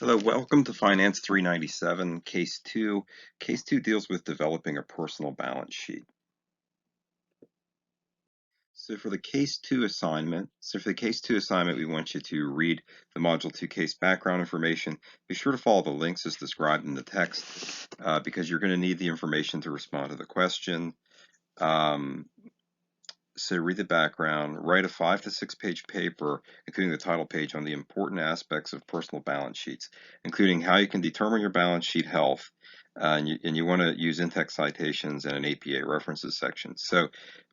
Hello, welcome to Finance 397, Case 2. Case 2 deals with developing a personal balance sheet. So for the Case 2 assignment, we want you to read the Module 2 case background information. Be sure to follow the links as described in the text because you're going to need the information to respond to the question. So read the background, write a 5 to 6 page paper, including the title page on the important aspects of personal balance sheets, including how you can determine your balance sheet health, and you want to use in-text citations and an APA references section. So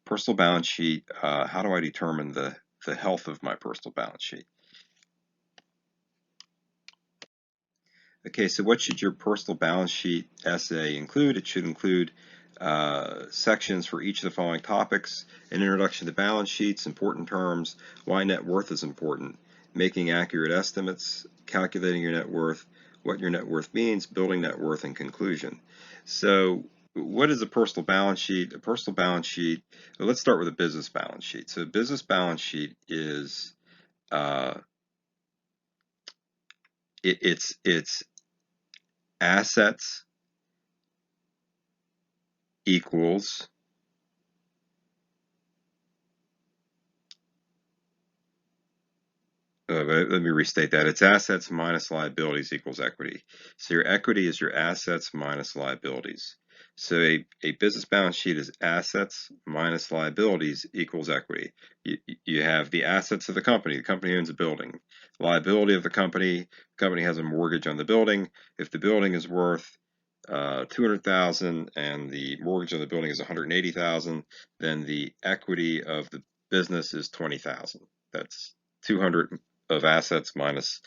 personal balance sheet, how do I determine the health of my personal balance sheet? Okay, so what should your personal balance sheet essay include? It should include sections for each of the following topics: an introduction to balance sheets, important terms, why net worth is important, making accurate estimates, calculating your net worth, what your net worth means, building net worth, and conclusion. So what is a personal balance sheet? A personal balance sheet, well, let's start with a business balance sheet. So a business balance sheet is it's assets equals let me restate that. It's assets minus liabilities equals equity. So your equity is your assets minus liabilities. So a business balance sheet is assets minus liabilities equals equity. You have the assets of the company. The company owns a building. Liability of the company has a mortgage on the building. If the building is worth 200,000 and the mortgage on the building is 180,000, then the equity of the business is 20,000. That's 200 of assets minus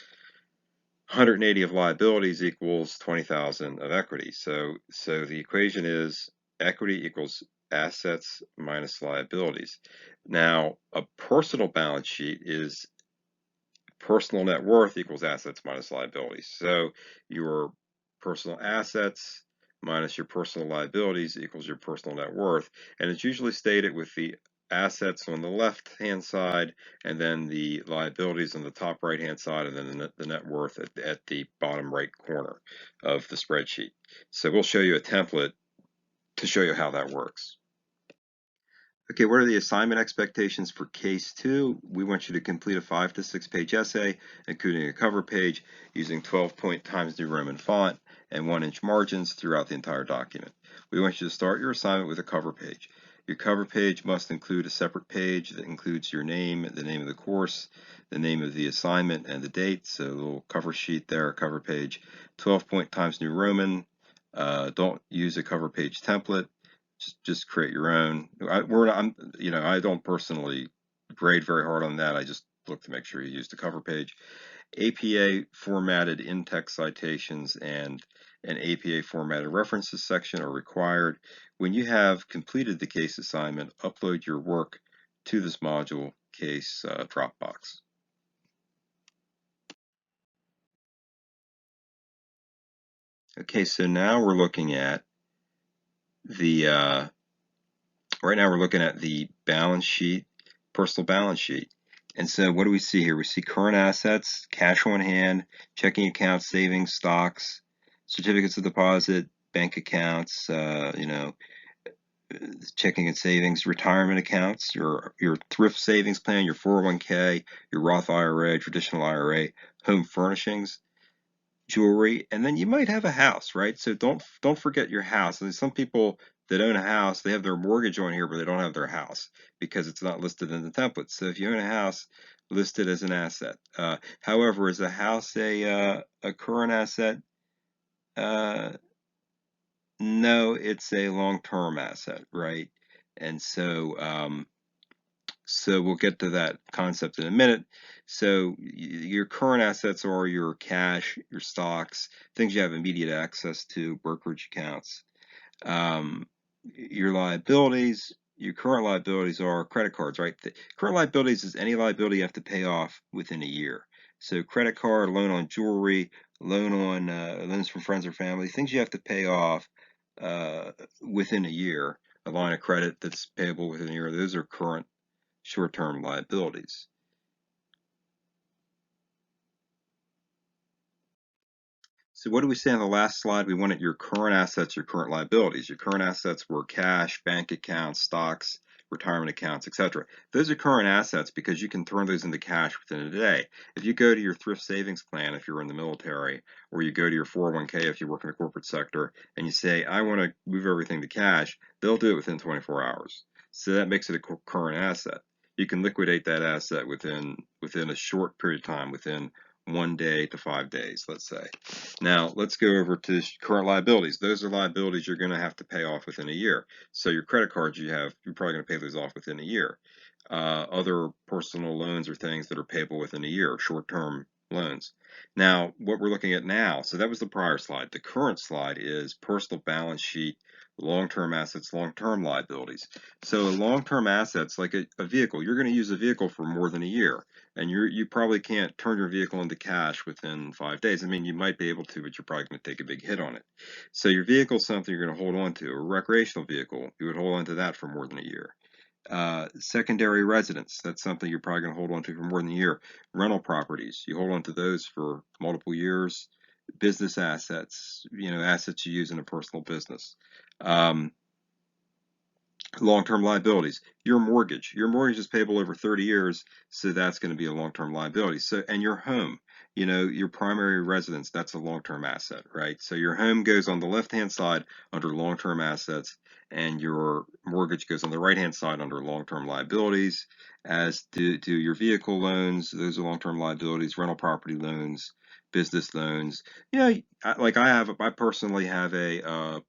180 of liabilities equals 20,000 of equity. So the equation is equity equals assets minus liabilities. Now, a personal balance sheet is personal net worth equals assets minus liabilities. So your personal assets minus your personal liabilities equals your personal net worth. And it's usually stated with the assets on the left-hand side and then the liabilities on the top right-hand side and then the net worth at the bottom right corner of the spreadsheet. So we'll show you a template to show you how that works. Okay, what are the assignment expectations for case 2? We want you to complete a 5 to 6 page essay, including a cover page, using 12-point Times New Roman font and 1-inch margins throughout the entire document. We want you to start your assignment with a cover page. Your cover page must include a separate page that includes your name, the name of the course, the name of the assignment, and the date. So a little cover sheet there, a cover page. 12-point Times New Roman. Don't use a cover page template. Just create your own. I don't personally grade very hard on that. I just look to make sure you use the cover page. APA formatted in-text citations and an APA formatted references section are required. When you have completed the case assignment, upload your work to this module case Dropbox. Okay, so now we're looking at the right now we're looking at the balance sheet, personal balance sheet. And so what do we see here? We see current assets, cash on hand, checking accounts, savings, stocks, certificates of deposit, bank accounts, checking and savings, retirement accounts, your thrift savings plan, your 401k, your Roth IRA, traditional IRA, home furnishings, jewelry, and then you might have a house, right? So don't forget your house. And some people that own a house, they have their mortgage on here, but they don't have their house because it's not listed in the template. So if you own a house, list it as an asset. However, is a house a current asset? No, it's a long-term asset, right? And so we'll get to that concept in a minute. So your current assets are your cash, your stocks, things you have immediate access to, brokerage accounts. Your liabilities, your current liabilities are credit cards, right? The current liabilities is any liability you have to pay off within a year. So credit card, loan on jewelry, loan on loans from friends or family, things you have to pay off within a year. A line of credit that's payable within a year, those are current short-term liabilities. So what did we say on the last slide? We wanted your current assets, your current liabilities. Your current assets were cash, bank accounts, stocks, retirement accounts, etc. Those are current assets because you can turn those into cash within a day. If you go to your thrift savings plan if you're in the military, or you go to your 401k if you work in the corporate sector, and you say, I want to move everything to cash, they'll do it within 24 hours. So that makes it a current asset. You can liquidate that asset within a short period of time, within 1 day to 5 days, let's say. Now, let's go over to current liabilities. Those are liabilities you're going to have to pay off within a year. So your credit cards you're probably going to pay those off within a year. Other personal loans are things that are payable within a year, short-term loans. Now, what we're looking at now, so that was the prior slide. The current slide is personal balance sheet, long-term assets, long-term liabilities. So long-term assets, like a vehicle, you're going to use a vehicle for more than a year, and you probably can't turn your vehicle into cash within 5 days. I mean, you might be able to, but you're probably going to take a big hit on it. So your vehicle is something you're going to hold on to. A recreational vehicle, you would hold on to that for more than a year. Secondary residence, that's something you're probably going to hold on to for more than a year. Rental properties, you hold on to those for multiple years. Business assets, assets you use in a personal business. Long-term liabilities, your mortgage is payable over 30 years, so that's going to be a long-term liability. So, and your home, your primary residence, that's a long-term asset, right? So your home goes on the left-hand side under long-term assets, and your mortgage goes on the right-hand side under long-term liabilities, as do your vehicle loans. Those are long-term liabilities. Rental property loans, business loans. I personally have a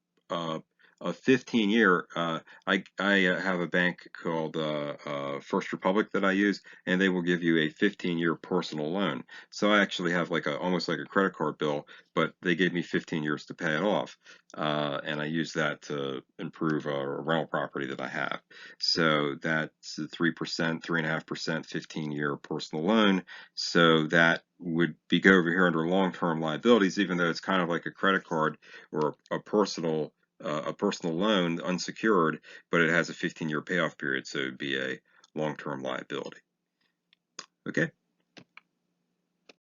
15-year. I have a bank called First Republic that I use, and they will give you a 15-year personal loan. So I actually have almost like a credit card bill, but they gave me 15 years to pay it off, and I use that to improve a rental property that I have. So that's 3%, 3.5%, 15-year personal loan. So that would go over here under long-term liabilities, even though it's kind of like a credit card or a personal loan, unsecured, but it has a 15-year payoff period, so it would be a long-term liability. Okay.